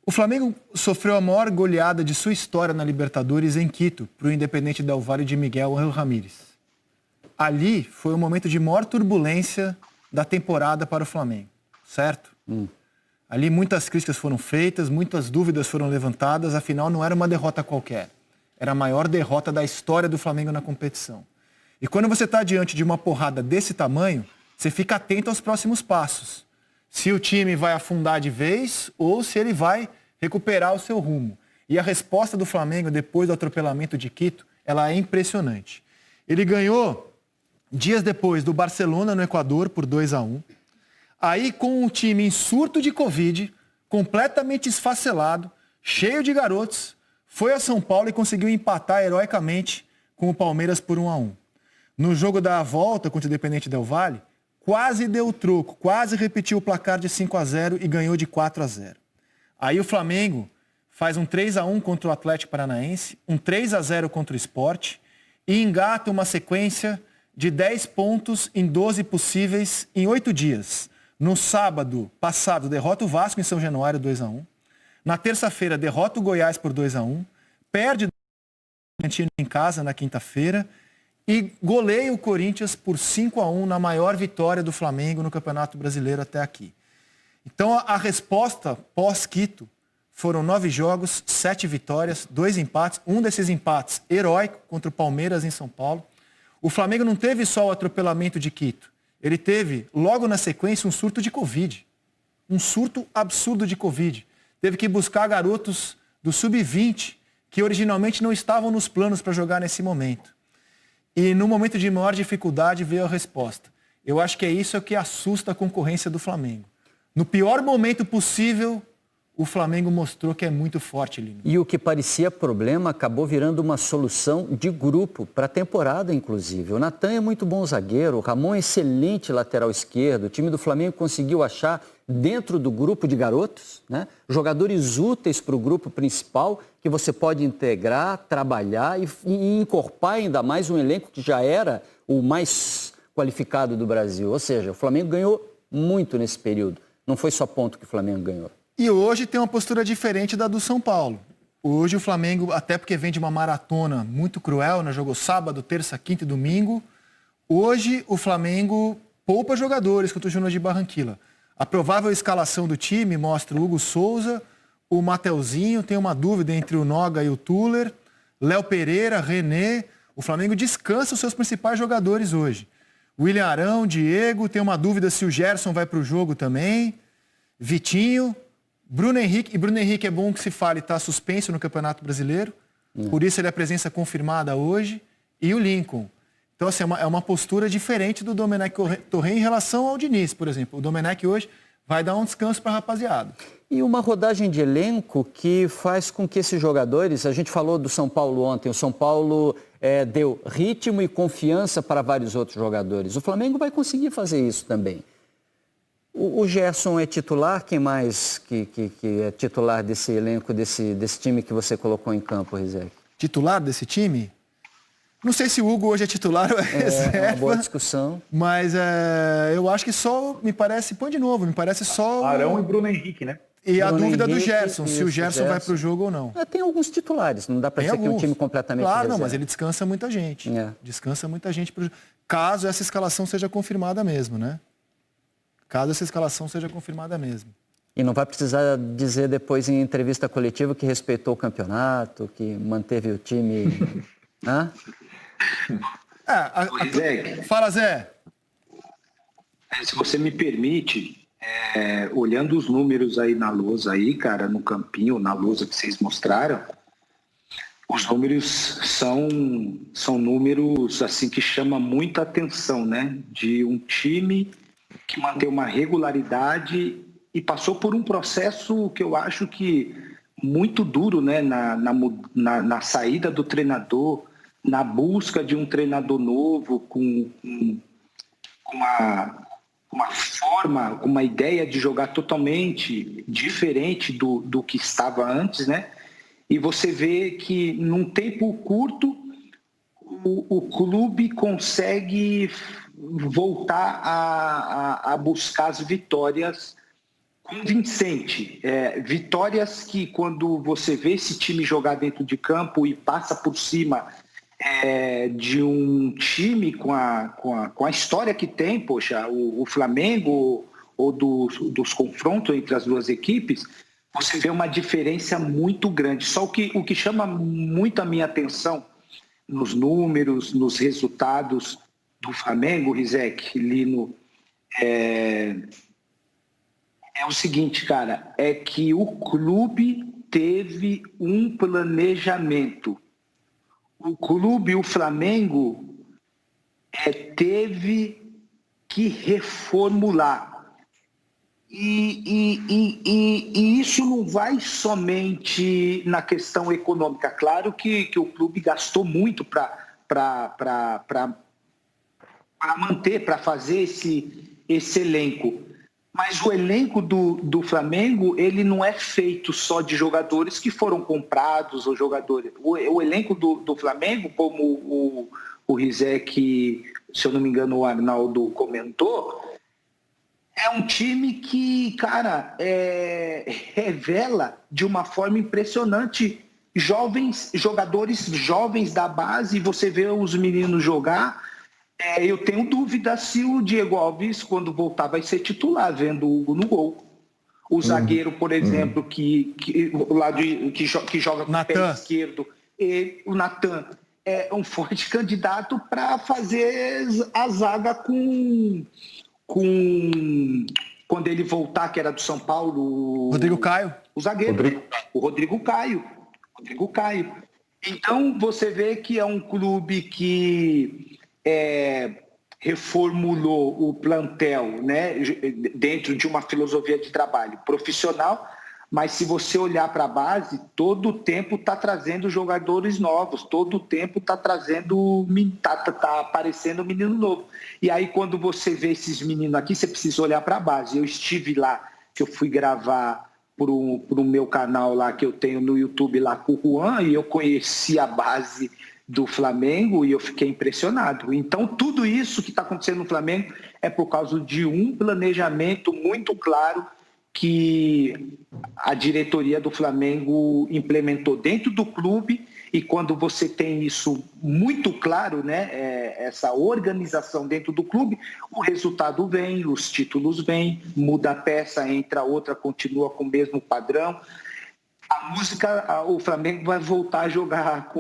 O Flamengo sofreu a maior goleada de sua história na Libertadores em Quito, para o Independente Del Valle de Miguel Ángel Ramírez. Ali foi o momento de maior turbulência da temporada para o Flamengo, certo? Ali muitas críticas foram feitas, muitas dúvidas foram levantadas, afinal não era uma derrota qualquer. Era a maior derrota da história do Flamengo na competição. E quando você está diante de uma porrada desse tamanho, você fica atento aos próximos passos. Se o time vai afundar de vez ou se ele vai recuperar o seu rumo. E a resposta do Flamengo depois do atropelamento de Quito, ela é impressionante. Ele ganhou dias depois do Barcelona no Equador por 2-1. Aí com o time em surto de Covid, completamente esfacelado, cheio de garotos, foi a São Paulo e conseguiu empatar heroicamente com o Palmeiras por 1-1. No jogo da volta contra o Independente Del Valle, quase deu o troco, quase repetiu o placar de 5-0 e ganhou de 4-0. Aí o Flamengo faz um 3-1 contra o Atlético Paranaense, um 3-0 contra o Sport e engata uma sequência de 10 pontos em 12 possíveis em 8 dias. No sábado passado, derrota o Vasco em São Januário 2-1. Na terça-feira, derrota o Goiás por 2-1. Perde o Bragantino em casa na quinta-feira. E goleia o Corinthians por 5-1 na maior vitória do Flamengo no Campeonato Brasileiro até aqui. Então a resposta pós-Quito foram 9 jogos, 7 vitórias, 2 empates. Um desses empates heróico contra o Palmeiras em São Paulo. O Flamengo não teve só o atropelamento de Quito. Ele teve, logo na sequência, um surto de Covid. Um surto absurdo de Covid. Teve que buscar garotos do Sub-20 que originalmente não estavam nos planos para jogar nesse momento. E no momento de maior dificuldade veio a resposta. Eu acho que é isso que assusta a concorrência do Flamengo. No pior momento possível, o Flamengo mostrou que é muito forte, Lino. E o que parecia problema acabou virando uma solução de grupo, para a temporada, inclusive. O Natan é muito bom zagueiro, o Ramon é excelente lateral esquerdo. O time do Flamengo conseguiu achar, dentro do grupo de garotos, né, jogadores úteis para o grupo principal, que você pode integrar, trabalhar e encorpar ainda mais um elenco que já era o mais qualificado do Brasil. Ou seja, o Flamengo ganhou muito nesse período. Não foi só ponto que o Flamengo ganhou. E hoje tem uma postura diferente da do São Paulo. Hoje o Flamengo, até porque vem de uma maratona muito cruel, né? Jogou sábado, terça, quinta e domingo. Hoje o Flamengo poupa jogadores contra o Júnior de Barranquilla. A provável escalação do time mostra o Hugo Souza, o Mateuzinho, tem uma dúvida entre o Noga e o Tuller, Léo Pereira, René. O Flamengo descansa os seus principais jogadores hoje. William Arão, Diego, tem uma dúvida se o Gerson vai para o jogo também. Vitinho, Bruno Henrique. E Bruno Henrique é bom que se fale, está suspenso no Campeonato Brasileiro. Por isso ele é a presença confirmada hoje. E o Lincoln. Então, assim, é uma postura diferente do Domenech Torren em relação ao Diniz, por exemplo. O Domenech hoje vai dar um descanso para a rapaziada. E uma rodagem de elenco que faz com que esses jogadores... A gente falou do São Paulo ontem. O São Paulo deu ritmo e confiança para vários outros jogadores. O Flamengo vai conseguir fazer isso também. O Gerson é titular? Quem mais que é titular desse elenco, desse time que você colocou em campo, Rizek? Titular desse time? Não sei se o Hugo hoje é titular ou é reserva. É uma boa discussão. Mas eu acho que só, me parece, põe de novo, me parece só... Arão e Bruno Henrique, né? E Bruno a dúvida Henrique, do Gerson, se o Gerson vai para o jogo ou não. Tem alguns titulares, não dá para dizer que é um time completamente Claro, reserva. não, mas ele descansa muita gente. Descansa muita gente, caso essa escalação seja confirmada mesmo, né? Caso essa escalação seja confirmada mesmo. E não vai precisar dizer depois em entrevista coletiva que respeitou o campeonato, que manteve o time... Hã? Fala, Zé. Se você me permite, olhando os números aí na lousa aí, cara, no campinho, na lousa que vocês mostraram, os números são números assim que chamam muita atenção, né? De um time que mantém uma regularidade e passou por um processo que eu acho que muito duro, né? Na saída do treinador, na busca de um treinador novo, com uma forma, uma ideia de jogar totalmente diferente do que estava antes, né? E você vê que num tempo curto o clube consegue voltar a buscar as vitórias convincente. Vitórias que, quando você vê esse time jogar dentro de campo e passa por cima de um time com a história que tem, poxa, o Flamengo, ou dos confrontos entre as duas equipes, você vê uma diferença muito grande. Só o que chama muito a minha atenção nos números, nos resultados do Flamengo, Rizek, Lino, é o seguinte, cara, é que o clube teve um planejamento. O clube, o Flamengo, teve que reformular. E isso não vai somente na questão econômica. Claro que o clube gastou muito para manter, para fazer esse elenco. Mas o elenco do Flamengo, ele não é feito só de jogadores que foram comprados ou jogadores. O elenco do Flamengo, como o Rizek, se eu não me engano, o Arnaldo comentou, é um time que, cara, revela de uma forma impressionante jogadores jovens da base. Você vê os meninos jogar. Eu tenho dúvida se o Diego Alves, quando voltar, vai ser titular, vendo o Hugo no gol. O zagueiro, por exemplo, que joga com o pé esquerdo, o Natan, é um forte candidato para fazer a zaga com quando ele voltar, que era do São Paulo... Rodrigo Caio. O zagueiro. O Rodrigo Caio. Então, você vê que é um clube que reformulou o plantel, né, dentro de uma filosofia de trabalho profissional, mas se você olhar para a base, todo o tempo está trazendo jogadores novos, todo o tempo está trazendo, tá aparecendo um menino novo. E aí, quando você vê esses meninos aqui, você precisa olhar para a base. Eu estive lá, que eu fui gravar pro meu canal lá, que eu tenho no YouTube lá com o Juan, e eu conheci a base do Flamengo e eu fiquei impressionado. Então, tudo isso que está acontecendo no Flamengo é por causa de um planejamento muito claro que a diretoria do Flamengo implementou dentro do clube. E quando você tem isso muito claro, né, essa organização dentro do clube, o resultado vem, os títulos vêm, muda a peça, entra outra, continua com o mesmo padrão. A música, o Flamengo vai voltar a jogar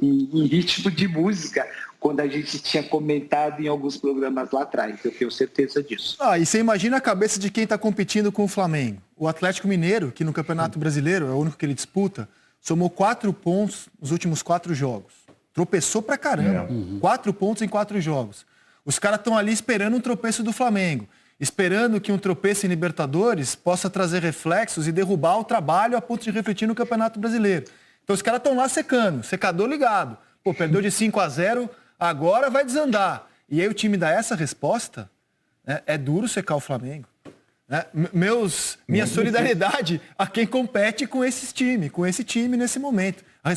em ritmo de música, quando a gente tinha comentado em alguns programas lá atrás. Eu tenho certeza disso. E você imagina a cabeça de quem está competindo com o Flamengo. O Atlético Mineiro, que no Campeonato Brasileiro é o único que ele disputa, somou 4 pontos nos últimos 4 jogos. Tropeçou pra caramba. 4 pontos em 4 jogos. Os caras estão ali esperando um tropeço do Flamengo. Esperando que um tropeço em Libertadores possa trazer reflexos e derrubar o trabalho a ponto de refletir no Campeonato Brasileiro. Então os caras estão lá secando, secador ligado. Pô, perdeu de 5-0, agora vai desandar. E aí o time dá essa resposta, né? É duro secar o Flamengo. Né? Minha solidariedade a quem compete com esse time nesse momento. A